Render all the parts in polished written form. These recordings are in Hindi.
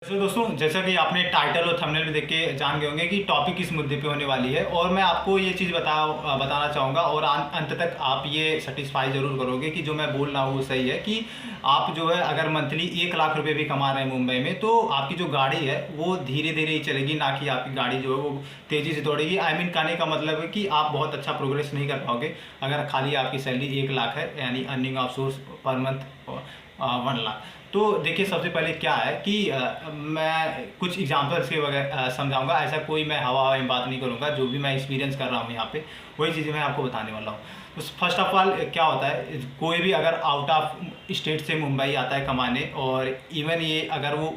तो दोस्तों, जैसा कि आपने टाइटल और थंबनेल में देख के जान गए होंगे कि टॉपिक किस मुद्दे पे होने वाली है, और मैं आपको ये चीज़ बताना चाहूँगा और अंत तक आप ये सेटिस्फाई ज़रूर करोगे कि जो मैं बोल रहा हूँ वो सही है। कि आप जो है अगर मंथली 1 लाख रुपए भी कमा रहे हैं मुंबई में, तो आपकी जो गाड़ी है वो धीरे धीरे ही चलेगी, ना कि आपकी गाड़ी जो है वो तेज़ी से दौड़ेगी। आई मीन कहने का मतलब है कि आप बहुत अच्छा प्रोग्रेस नहीं कर पाओगे अगर खाली आपकी सैलरी 1 लाख है, यानी earning of source per month 1 lakh. तो देखिए, सबसे पहले क्या है कि मैं कुछ एग्जांपल्स के वगैरह समझाऊंगा। ऐसा कोई मैं हवा में बात नहीं करूंगा, जो भी मैं एक्सपीरियंस कर रहा हूँ यहाँ पे वही चीज़ें मैं आपको बताने वाला हूँ। तो फर्स्ट ऑफ ऑल क्या होता है, कोई भी अगर आउट ऑफ स्टेट से मुंबई आता है कमाने, और इवन ये अगर वो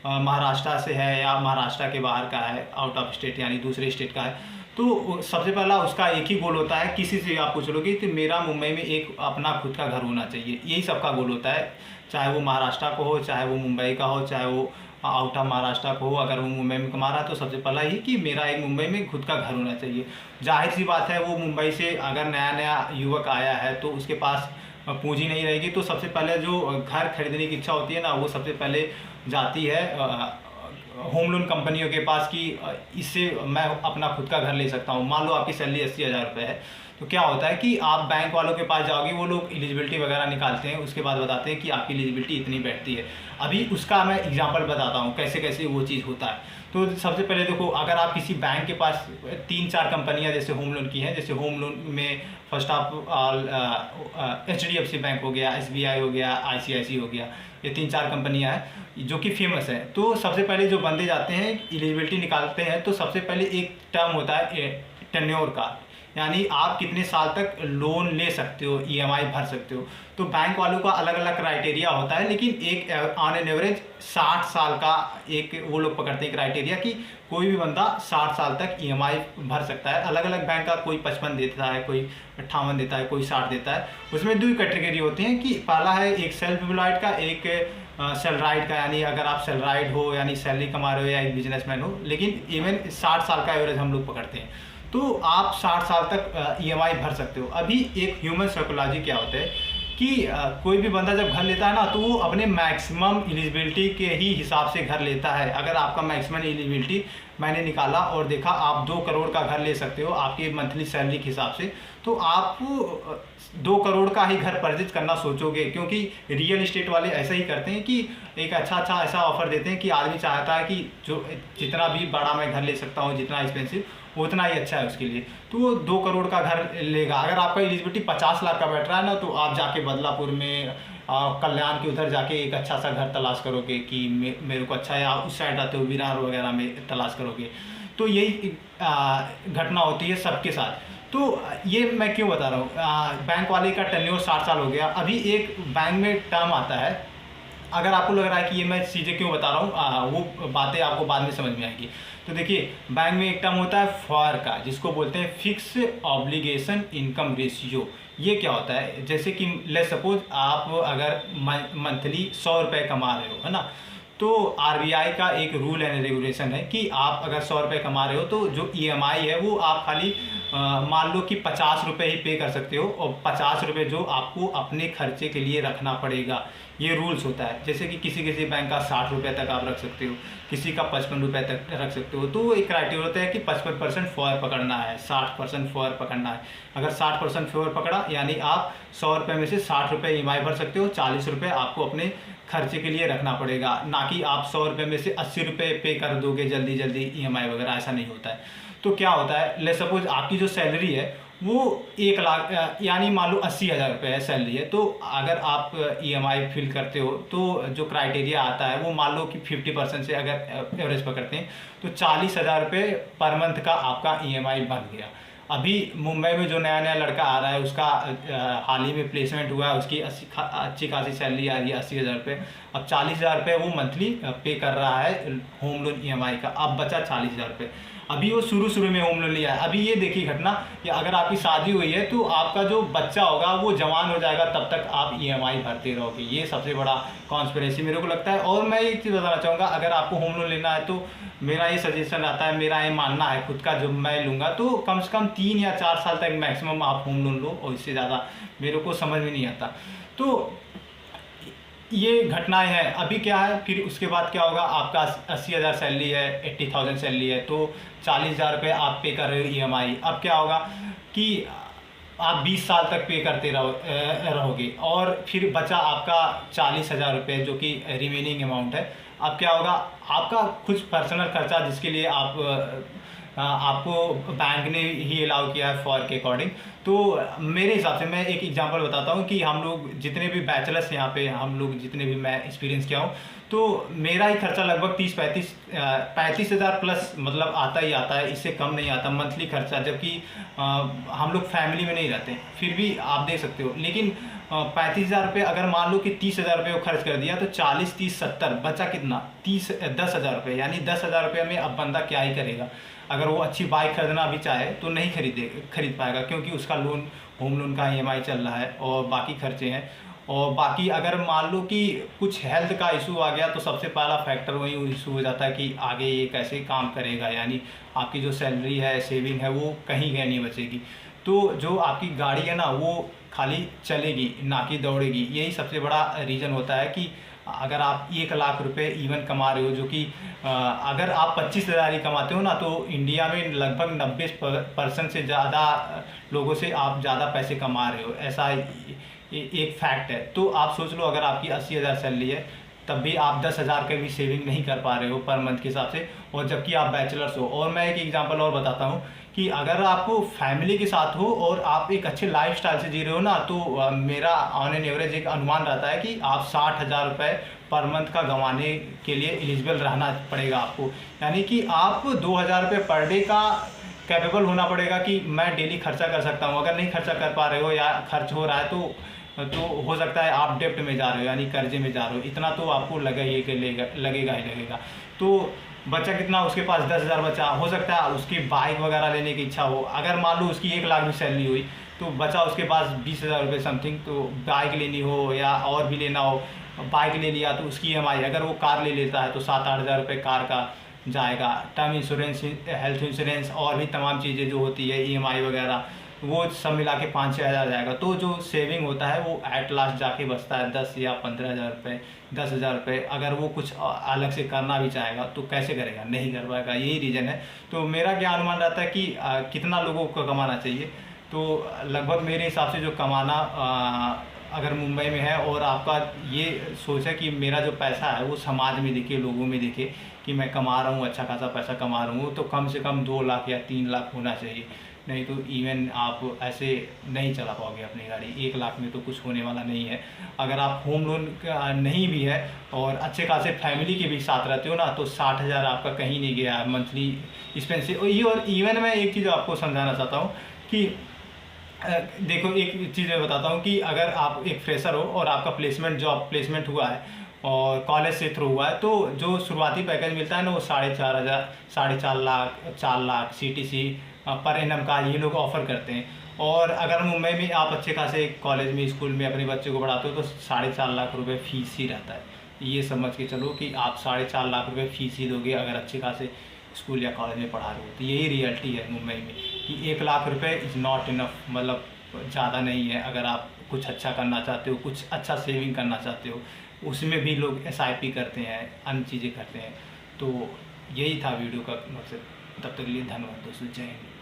महाराष्ट्र से है या महाराष्ट्र के बाहर का है, आउट ऑफ स्टेट यानी दूसरे स्टेट का है, तो सबसे पहला उसका एक ही गोल होता है। किसी से आप पूछ लोगे तो मेरा मुंबई में एक अपना खुद का घर होना चाहिए, यही सबका गोल होता है। चाहे वो महाराष्ट्र को हो, चाहे वो मुंबई का हो, चाहे वो आउट ऑफ महाराष्ट्र को हो। अगर वो मुंबई में कमा रहा है तो सबसे पहला ही कि मेरा एक मुंबई में खुद का घर होना चाहिए। जाहिर सी बात है, वो मुंबई से अगर नया नया युवक आया है तो उसके पास पूंजी नहीं रहेगी, तो सबसे पहले जो घर खरीदने की इच्छा होती है ना, वो सबसे पहले जाती है होम लोन कंपनियों के पास कि इससे मैं अपना खुद का घर ले सकता हूँ। मान लो आपकी सैलरी 80,000 रुपये है, तो क्या होता है कि आप बैंक वालों के पास जाओगे, वो लोग एलिजिबिलिटी वगैरह निकालते हैं, उसके बाद बताते हैं कि आपकी एलिजिबिलिटी इतनी बैठती है। अभी उसका मैं एग्जांपल बताता हूँ कैसे कैसे वो चीज़ होता है। तो सबसे पहले देखो, अगर आप किसी बैंक के पास 3-4 कंपनियाँ जैसे होम लोन की हैं, जैसे होम लोन में first of all HDFC bank हो गया, SBI हो गया, ICICI हो गया, ये 3-4 कंपनियाँ हैं जो कि फेमस है। तो सबसे पहले जो बंदे जाते हैं एलिजिबिलिटी निकालते हैं, तो सबसे पहले एक टर्म होता है टेन्योर का, यानी आप कितने साल तक लोन ले सकते हो, EMI भर सकते हो। तो बैंक वालों का अलग अलग क्राइटेरिया होता है, लेकिन एक ऑन एन एवरेज 60 साल का एक वो लोग पकड़ते हैं क्राइटेरिया कि कोई भी बंदा 60 साल तक EMI भर सकता है। अलग अलग बैंक का कोई 55 देता है, कोई 58 देता है, कोई 60 देता है। उसमें 2 कैटेगरी होती हैं कि पहला है एक सेल्फ एम्प्लॉयड का, एक सैलराइड का, यानी अगर आप सैलराइड हो यानी सैलरी कमा रहे हो या एक बिजनेसमैन हो, लेकिन इवन 60 साल का एवरेज हम लोग पकड़ते हैं। तो आप 60 साल तक EMI भर सकते हो। अभी एक ह्यूमन साइकोलॉजी क्या होता है कि कोई भी बंदा जब घर लेता है ना, तो वो अपने मैक्सिमम एलिजिबिलिटी के ही हिसाब से घर लेता है। अगर आपका मैक्सिमम एलिजिबिलिटी मैंने निकाला और देखा आप 2 करोड़ का घर ले सकते हो आपकी मंथली सैलरी के हिसाब से, तो आप 2 करोड़ का ही घर परचेज करना सोचोगे, क्योंकि रियल इस्टेट वाले ऐसा ही करते हैं कि एक अच्छा ऐसा ऑफर देते हैं कि आदमी चाहता है कि जो जितना भी बड़ा मैं घर ले सकता हूँ, जितना एक्सपेंसिव, उतना ही अच्छा है उसके लिए। तो वो 2 करोड़ का घर लेगा। अगर आपका एलिजिबिलिटी 50 लाख का बैठ रहा है ना, तो आप जाके बदलापुर में कल्याण के उधर जाके एक अच्छा सा घर तलाश करोगे कि मेरे को अच्छा है। आप उस साइड आते हो विरार वगैरह में तलाश करोगे। तो यही घटना होती है सबके साथ। तो ये मैं क्यों बता रहा हूँ, बैंक वाले का टेन्योर 60 साल हो गया। अभी एक बैंक में टर्म आता है, अगर आपको लग रहा है कि ये मैं चीज़ें क्यों बता रहा हूँ, वो बातें आपको बाद में समझ में आएगी। तो देखिए, बैंक में एक टर्म होता है FOIR का, जिसको बोलते हैं फिक्स ऑब्लिगेशन इनकम रेशियो। ये क्या होता है, जैसे कि लेट्स सपोज आप अगर मंथली 100 रुपये कमा रहे हो, है ना, तो RBI का एक रूल एंड रेगुलेशन है कि आप अगर 100 रुपये कमा रहे हो तो जो EMI है वो आप खाली मान लो कि 50 रुपये ही पे कर सकते हो, और 50 रुपये जो आपको अपने खर्चे के लिए रखना पड़ेगा। ये रूल्स होता है। जैसे कि किसी किसी बैंक का 60 रुपये तक आप रख सकते हो, किसी का 55 रुपये तक रख सकते हो। तो एक क्राइटेरिया होता है कि 55% FOIR पकड़ना है, 60% FOIR पकड़ना है। अगर 60% FOIR पकड़ा, यानी आप 100 रुपये में से 60 रुपये EMI भर सकते हो, 40 रुपये आपको अपने खर्चे के लिए रखना पड़ेगा। ना कि आप 100 रुपये में से 80 रुपये पे कर दोगे जल्दी जल्दी EMI वगैरह, ऐसा नहीं होता है। तो क्या होता है, ले सपोज आपकी जो सैलरी है वो 1 लाख यानी मान लो 80,000 रुपये है सैलरी है, तो अगर आप EMI फिल करते हो तो जो क्राइटेरिया आता है वो मान लो कि 50% से अगर एवरेज पकड़ते हैं तो 40,000 रुपये पर मंथ का आपका EMI बन गया। अभी मुंबई में जो नया नया लड़का आ रहा है, उसका हाल ही में प्लेसमेंट हुआ है, उसकी अच्छी खासी सैलरी आ रही है 80,000 रुपये। अब 40,000 रुपये वो मंथली पे कर रहा है होम लोन EMI का। अब बचा 40,000 रुपये। अभी वो शुरू में होम लोन लिया है। अभी ये देखिए घटना कि अगर आपकी शादी हुई है तो आपका जो बच्चा होगा वो जवान हो जाएगा, तब तक आप EMI भरते रहोगे। ये सबसे बड़ा कॉन्स्पिरेसी मेरे को लगता है। और मैं एक चीज़ बताना चाहूँगा, अगर आपको होम लोन लेना है तो मेरा ये सजेशन आता है, मेरा ये मानना है खुद का, जो मैं लूँगा तो कम से कम 3 या 4 साल तक मैक्सिमम आप होम लोन लो, और इससे ज़्यादा मेरे को समझ में नहीं आता। तो ये घटनाएं हैं। अभी क्या है, फिर उसके बाद क्या होगा, आपका 80,000 सैलरी है, 80,000 सैलरी है, तो 40,000 रुपये आप पे कर रहे हो ईएमआई। अब क्या होगा कि आप 20 साल तक पे करते रहोगे, और फिर बचा आपका 40,000 रुपये जो कि रिमेनिंग अमाउंट है। अब क्या होगा, आपका कुछ पर्सनल खर्चा जिसके लिए आपको बैंक ने ही अलाउ किया है फॉर के अकॉर्डिंग। तो मेरे हिसाब से मैं एक एग्जांपल बताता हूँ कि हम लोग जितने भी बैचलर्स यहाँ पे, हम लोग जितने भी मैं एक्सपीरियंस किया हूँ, तो मेरा ही खर्चा लगभग 35,000 प्लस मतलब आता ही आता है, इससे कम नहीं आता मंथली खर्चा। जबकि हम लोग फैमिली में नहीं रहते, फिर भी आप देख सकते हो। लेकिन 35,000 रुपये अगर मान लो कि 30,000 रुपये को खर्च कर दिया, तो 40, 30, 70 बचा कितना, 10,000 रुपये। यानी 10,000 रुपये में अब बंदा क्या ही करेगा। अगर वो अच्छी बाइक खरीदना भी चाहे तो नहीं खरीद पाएगा, क्योंकि उसका लोन, होम लोन का ईएमआई चल रहा है और बाकी खर्चे हैं। और बाकी अगर मान लो कि कुछ हेल्थ का इशू आ गया, तो सबसे पहला फैक्टर वही इशू हो जाता है कि आगे ये कैसे काम करेगा। यानी आपकी जो सैलरी है, सेविंग है, वो कहीं नहीं बचेगी। तो जो आपकी गाड़ी है ना, वो खाली चलेगी ना कि दौड़ेगी। यही सबसे बड़ा रीज़न होता है कि अगर आप 1 लाख रुपए इवन कमा रहे हो, जो कि अगर आप 25,000 ही कमाते हो ना, तो इंडिया में लगभग 90% से ज़्यादा लोगों से आप ज़्यादा पैसे कमा रहे हो, ऐसा एक फैक्ट है। तो आप सोच लो, अगर आपकी 80,000 सैलरी है, तब भी आप 10,000 के भी सेविंग नहीं कर पा रहे हो पर मंथ के हिसाब से, और जबकि आप बैचलर्स हो। और मैं एक एग्जांपल और बताता हूँ कि अगर आप फैमिली के साथ हो और आप एक अच्छे लाइफस्टाइल से जी रहे हो ना, तो मेरा ऑन एन एवरेज एक अनुमान रहता है कि आप 60,000 रुपये पर मंथ का कमाने के लिए एलिजिबल रहना पड़ेगा आपको। यानी कि आप 2,000 रुपये पर डे का कैपेबल होना पड़ेगा कि मैं डेली खर्चा कर सकता हूँ। अगर नहीं खर्चा कर पा रहे हो या खर्च हो रहा है, तो हो सकता है आप डेप्ट में जा रहे हो, यानी कर्जे में जा रहे हो। इतना तो आपको लगेगा ही लगेगा। तो बच्चा कितना, उसके पास 10,000 बचा, हो सकता है उसकी बाइक वगैरह लेने की इच्छा हो। अगर मान लो उसकी 1 लाख भी सैलरी हुई, तो बचा उसके पास 20,000 रुपये समथिंग, तो बाइक लेनी हो या और भी लेना हो, बाइक ले लिया तो उसकी ईएमआई, अगर वो कार ले लेता है तो 7-8 हज़ार रुपये कार का जाएगा। टर्म इंश्योरेंस, हेल्थ इंश्योरेंस और भी तमाम चीज़ें जो होती है, ईएमआई वगैरह, वो सब मिला के 5-6 हज़ार जाएगा। तो जो सेविंग होता है वो एट लास्ट जाके बचता है 10 या 15,000 रुपये, 10,000 रुपये। अगर वो कुछ अलग से करना भी चाहेगा तो कैसे करेगा, नहीं कर पाएगा। यही रीज़न है। तो मेरा क्या अनुमान रहता है कि कितना लोगों को कमाना चाहिए। तो लगभग मेरे हिसाब से जो कमाना, अगर मुंबई में है और आपका ये सोच है कि मेरा जो पैसा है वो समाज में दिखे, लोगों में दिखे कि मैं कमा रहा हूँ, अच्छा खासा पैसा कमा रहा हूँ, तो कम से कम 2 लाख या 3 लाख होना चाहिए। नहीं तो इवन आप ऐसे नहीं चला पाओगे अपनी गाड़ी। 1 लाख में तो कुछ होने वाला नहीं है। अगर आप होम लोन नहीं भी है और अच्छे खासे फैमिली के भी साथ रहते हो ना, तो 60,000 आपका कहीं नहीं गया मंथली एक्सपेंसिव। और इवन मैं एक चीज़ आपको समझाना चाहता हूँ कि देखो, एक चीज़ मैं बताता हूँ कि अगर आप एक फ्रेशर हो और आपका जॉब प्लेसमेंट हुआ है और कॉलेज से थ्रू हुआ है, तो जो शुरुआती पैकेज मिलता है ना, वो 4,500, 4.5 lakh, 4 lakh CTC per annum का ये लोग ऑफ़र करते हैं। और अगर मुंबई में आप अच्छे खासे कॉलेज में, स्कूल में अपने बच्चे को पढ़ाते हो, तो 4.5 लाख रुपये फ़ीस ही रहता है। ये समझ के चलो कि आप 4.5 लाख रुपये फ़ीस ही दोगे अगर अच्छे खासे स्कूल या कॉलेज में पढ़ा रहे हो। तो यही रियलिटी है मुंबई में कि 1 लाख रुपये इज़ नॉट इनफ, मतलब ज़्यादा नहीं है। अगर आप कुछ अच्छा करना चाहते हो, कुछ अच्छा सेविंग करना चाहते हो, उसमें भी लोग SIP करते हैं, अन्य चीज़ें करते हैं। तो यही था वीडियो का मकसद। तब तक के लिए धन्यवाद दोस्तों, जय हिंद।